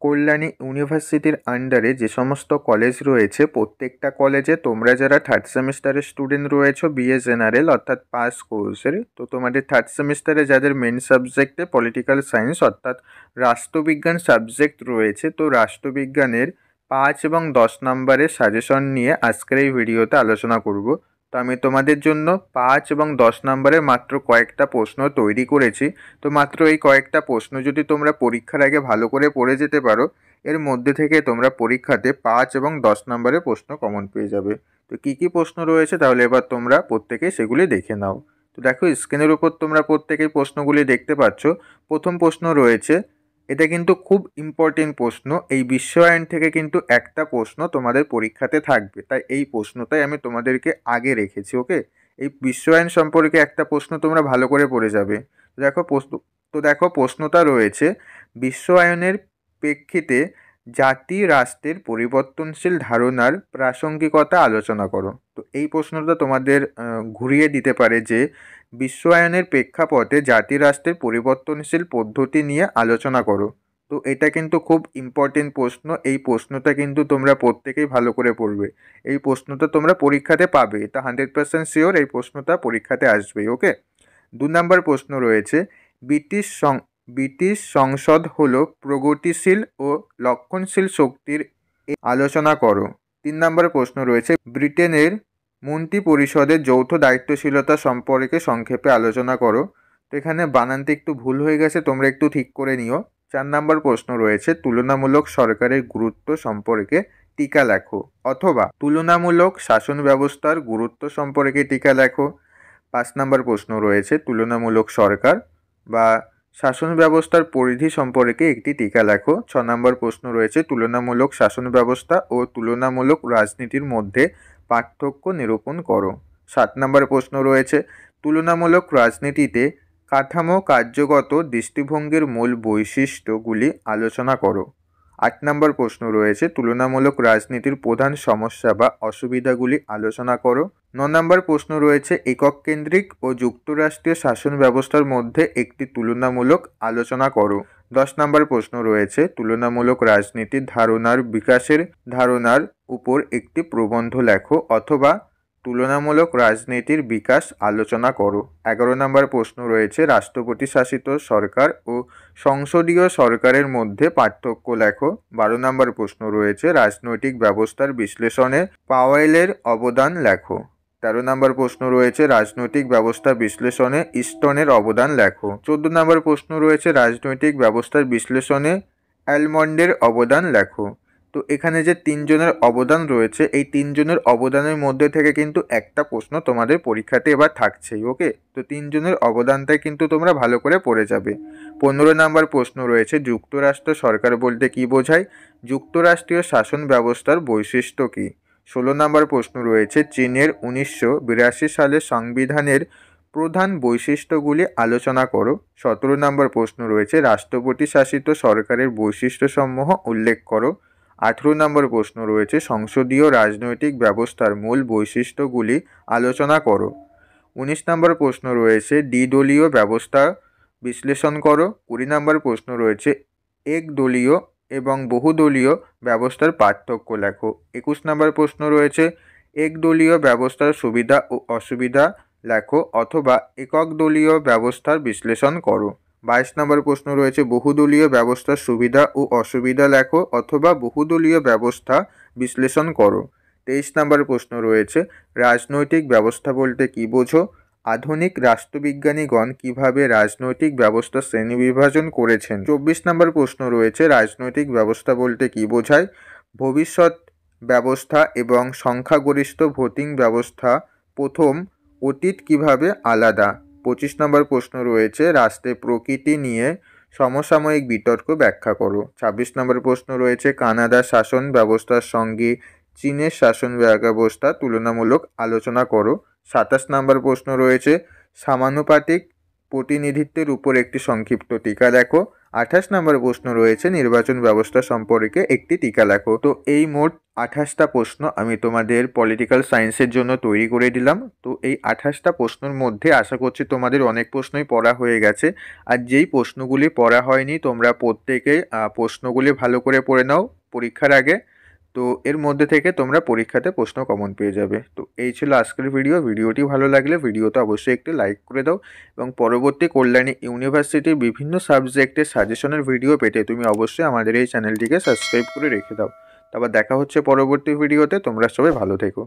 কল্যাণী ইউনিভার্সিটির আন্ডারে যে সমস্ত কলেজ রয়েছে প্রত্যেকটা কলেজে তোমরা যারা থার্ড সেমিস্টারের স্টুডেন্ট রয়েছো বিএ জেনারেল অর্থাৎ পাস কোর্সের, তো তোমাদের থার্ড সেমিস্টারে যাদের মেন সাবজেক্টে পলিটিক্যাল সায়েন্স অর্থাৎ রাষ্ট্রবিজ্ঞান সাবজেক্ট রয়েছে, তো রাষ্ট্রবিজ্ঞানের 5 এবং 10 নম্বরের সাজেশন নিয়ে আজকের এই ভিডিওতে আলোচনা করব। তো আমি তোমাদের জন্য 5 এবং 10 নম্বরের মাত্র কয়েকটা প্রশ্ন তৈরি করেছি। তো মাত্র এই কয়েকটা প্রশ্ন যদি তোমরা পরীক্ষার আগে ভালো করে পড়ে যেতে পারো, এর মধ্যে থেকে তোমরা পরীক্ষাতে 5 এবং 10 নম্বরের প্রশ্ন কমন পেয়ে যাবে। তো কী কী প্রশ্ন রয়েছে তাহলে এবার তোমরা প্রত্যেকেই সেগুলি দেখে নাও। তো দেখো স্ক্রিনের উপর তোমরা প্রত্যেকেই প্রশ্নগুলি দেখতে পাচ্ছ। প্রথম প্রশ্ন রয়েছে, এটা কিন্তু খুব ইম্পর্টেন্ট প্রশ্ন, এই বিশ্বায়ন থেকে কিন্তু একটা প্রশ্ন তোমাদের পরীক্ষাতে থাকবে, তাই এই প্রশ্নটাই আমি তোমাদেরকে আগে রেখেছি। ওকে, এই বিশ্বায়ন সম্পর্কে একটা প্রশ্ন তোমরা ভালো করে পড়ে যাবে। দেখো প্রশ্নটা রয়েছে, বিশ্বায়নের প্রেক্ষিতে জাতি রাষ্ট্রের পরিবর্তনশীল ধারণার প্রাসঙ্গিকতা আলোচনা করো। তো এই প্রশ্নটা তোমাদের ঘুরিয়ে দিতে পারে যে বিশ্বায়নের প্রেক্ষাপটে জাতি রাষ্ট্রের পরিবর্তনশীল পদ্ধতি নিয়ে আলোচনা করো। তো এটা কিন্তু খুব ইম্পর্টেন্ট প্রশ্ন, এই প্রশ্নটা কিন্তু তোমরা প্রত্যেকেই ভালো করে পড়বে। এই প্রশ্নটা তোমরা পরীক্ষাতে পাবে, এটা 100% শিওর এই প্রশ্নটা পরীক্ষাতে আসবেই। ওকে, 2 নম্বর প্রশ্ন রয়েছে, ব্রিটিশ সংসদ হলো প্রগতিশীল ও রক্ষণশীল শক্তির আলোচনা করো। 3 নম্বর প্রশ্ন রয়েছে, ব্রিটেনের মন্ত্রী পরিষদের যৌথ দায়িত্বশীলতা সম্পর্কে সংক্ষেপে আলোচনা করো। তো এখানে বানানতে একটু ভুল হয়ে গেছে, তোমরা একটু ঠিক করে নিও। 4 নম্বর প্রশ্ন রয়েছে, তুলনামূলক সরকারের গুরুত্ব সম্পর্কে টিকা লেখো, অথবা তুলনামূলক শাসন ব্যবস্থার গুরুত্ব সম্পর্কে টিকা লেখো। 5 নম্বর প্রশ্ন রয়েছে, তুলনামূলক সরকার বা শাসন ব্যবস্থার পরিধি সম্পর্কে একটি টিকা লেখো। 6 নম্বর প্রশ্ন রয়েছে, তুলনামূলক শাসন ব্যবস্থা ও তুলনামূলক রাজনীতির মধ্যে পার্থক্য নিরূপণ করো। 7 নম্বর প্রশ্ন রয়েছে, তুলনামূলক রাজনীতিতে কাঠামো কার্যগত দৃষ্টিভঙ্গির মূল বৈশিষ্ট্যগুলি আলোচনা করো। 8 নম্বর প্রশ্ন রয়েছে, তুলনামূলক রাজনীতির প্রধান সমস্যা বা অসুবিধাগুলি আলোচনা করো। 9 নম্বর প্রশ্ন রয়েছে, একক কেন্দ্রিক ও যুক্তরাষ্ট্রীয় শাসন ব্যবস্থার মধ্যে একটি তুলনামূলক আলোচনা করো। 10 নম্বর প্রশ্ন রয়েছে, তুলনামূলক রাজনীতির ধারণার বিকাশের ধারণার উপর একটি প্রবন্ধ লেখো, অথবা তুলনামূলক রাজনীতির বিকাশ আলোচনা করো। 11 নম্বর প্রশ্ন রয়েছে, রাষ্ট্রপতি শাসিত সরকার ও সংসদীয় সরকারের মধ্যে পার্থক্য লেখো। 12 নম্বর প্রশ্ন রয়েছে, রাজনৈতিক ব্যবস্থার বিশ্লেষণে পাওয়েলের অবদান লেখো। 13 নম্বর প্রশ্ন রয়েছে, রাজনৈতিক ব্যবস্থা বিশ্লেষণে ইস্টনের অবদান লেখো। 14 নম্বর প্রশ্ন রয়েছে, রাজনৈতিক ব্যবস্থার বিশ্লেষণে অ্যালমন্ডের অবদান লেখো। তো এখানে যে 3 জনের অবদান রয়েছে, এই 3 জনের অবদানের মধ্যে থেকে কিন্তু একটা প্রশ্ন তোমাদের পরীক্ষাতে এবার থাকছেই। ওকে, তো 3 জনের অবদানটাই কিন্তু তোমরা ভালো করে পড়ে যাবে। 15 নম্বর প্রশ্ন রয়েছে, যুক্তরাষ্ট্র সরকার বলতে কী বোঝায়? যুক্তরাষ্ট্রীয় শাসন ব্যবস্থার বৈশিষ্ট্য কী? 16 নম্বর প্রশ্ন রয়েছে, চীনের 1982 সালের সংবিধানের প্রধান বৈশিষ্ট্যগুলি আলোচনা করো। 17 নম্বর প্রশ্ন রয়েছে, রাষ্ট্রপতি শাসিত সরকারের বৈশিষ্ট্যসমূহ উল্লেখ করো। 18 নম্বর প্রশ্ন রয়েছে, সংসদীয় রাজনৈতিক ব্যবস্থার মূল বৈশিষ্ট্যগুলি আলোচনা করো। 19 নম্বর প্রশ্ন রয়েছে, দ্বিদলীয় ব্যবস্থা বিশ্লেষণ করো। 20 নম্বর প্রশ্ন রয়েছে, একদলীয় এবং বহুদলীয় ব্যবস্থার পার্থক্য লেখো। 21 নম্বর প্রশ্ন রয়েছে, একদলীয় ব্যবস্থার সুবিধা ও অসুবিধা লেখো, অথবা একক দলীয় ব্যবস্থার বিশ্লেষণ করো। 22 নম্বর প্রশ্ন রয়েছে, বহুদলীয় ব্যবস্থার সুবিধা ও অসুবিধা লেখো, অথবা বহুদলীয় ব্যবস্থা বিশ্লেষণ করো। 23 নম্বর প্রশ্ন রয়েছে, রাজনৈতিক ব্যবস্থা বলতে কী বোঝো? আধুনিক রাষ্ট্রবিজ্ঞানীগণ কিভাবে রাজনৈতিক ব্যবস্থা শ্রেণীবিভাজন করেছেন? 24 নম্বর প্রশ্ন রয়েছে, রাজনৈতিক ব্যবস্থা বলতে কী বোঝায়? ভবিষ্যৎ ব্যবস্থা এবং সংখ্যাগরিষ্ঠ ভোটিং ব্যবস্থা প্রথম অতীত কিভাবে আলাদা? 25 নম্বর প্রশ্ন রয়েছে, রাষ্ট্রের প্রকৃতি নিয়ে সমসাময়িক বিতর্ক ব্যাখ্যা করো। 26 নম্বর প্রশ্ন রয়েছে, কানাডার শাসন ব্যবস্থার সঙ্গে চীনের শাসন ব্যবস্থা তুলনামূলক আলোচনা করো। 27 নম্বর প্রশ্ন রয়েছে, সমানুপাতিক প্রতিনিধিত্বের উপর একটি সংক্ষিপ্ত টিকা দেখো। 28 নম্বর প্রশ্ন রয়েছে নির্বাচন ব্যবস্থা সম্পর্কে একটি টিকা লেখো। তো এই মোট 28টা প্রশ্ন আমি তোমাদের পলিটিক্যাল সায়েন্সের জন্য তৈরি করে দিলাম। তো এই 28টা প্রশ্নের মধ্যে আশা করছি তোমাদের অনেক প্রশ্নই পড়া হয়ে গেছে। আর যেই প্রশ্নগুলি পড়া হয়নি তোমরা প্রত্যেকেই প্রশ্নগুলি ভালো করে পড়ে নাও পরীক্ষার আগে। তো এর মধ্যে থেকে তোমরা পরীক্ষাতে প্রশ্ন কমন পেয়ে যাবে। তো এই ছিল আজকের ভিডিওটি ভালো লাগলে ভিডিওতে অবশ্যই একটি লাইক করে দাও এবং পরবর্তী কল্যাণী ইউনিভার্সিটির বিভিন্ন সাবজেক্টের সাজেশনের ভিডিও পেতে তুমি অবশ্যই আমাদের এই চ্যানেলটিকে সাবস্ক্রাইব করে রেখে দাও। তারপর দেখা হচ্ছে পরবর্তী ভিডিওতে। তোমরা সবাই ভালো থেকো।